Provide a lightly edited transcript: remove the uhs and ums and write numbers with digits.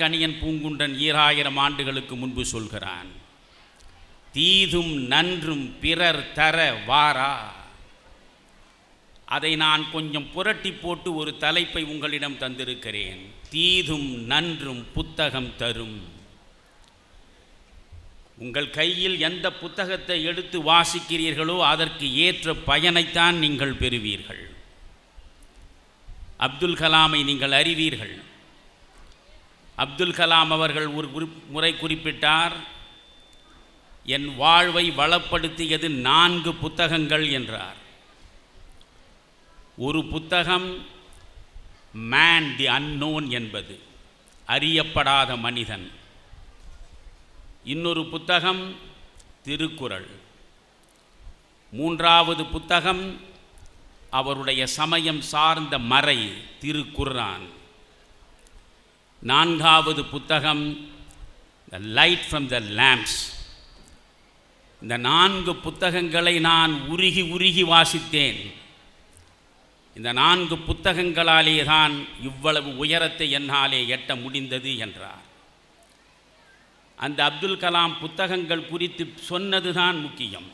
கணியன் பூங்குன்றன் 2000 ஆண்டுகளுக்கு முன்பு சொல்கிறான், தீதும் நன்றும் பிறர் தர வாரா. அதை நான் கொஞ்சம் புரட்டி போட்டு ஒரு தலைப்பை உங்களிடம் தந்திருக்கிறேன். தீதும் நன்றும் புத்தகம் தரும். உங்கள் கையில் எந்த புத்தகத்தை எடுத்து வாசிக்கிறீர்களோ அதற்கு ஏற்ற பயனைத்தான் நீங்கள் பெறுவீர்கள். அப்துல் கலாமை நீங்கள் அறிவீர்கள். அப்துல் கலாம் அவர்கள் ஒரு முறை குறிப்பிட்டார், என் வாழ்வை வளப்படுத்தியது 4 புத்தகங்கள் என்றார். ஒரு புத்தகம் மேன் தி அன்னோன் என்பது, அறியப்படாத மனிதன். இன்னொரு புத்தகம் திருக்குறள். 3வது புத்தகம் அவருடைய சமயம் சார்ந்த மறை திருக்குர்ஆன். 4வது புத்தகம் the light from the lamps. இந்த 4 புத்தகங்களை நான் உருகி உருகி வாசித்தேன். இந்த 4 புத்தகங்களாலே தான் இவ்வளவு உயரத்தை என்னாலே எட்ட முடிந்தது என்றார். அந்த அப்துல் கலாம் புத்தகங்கள் குறித்து சொன்னது தான் முக்கியம்.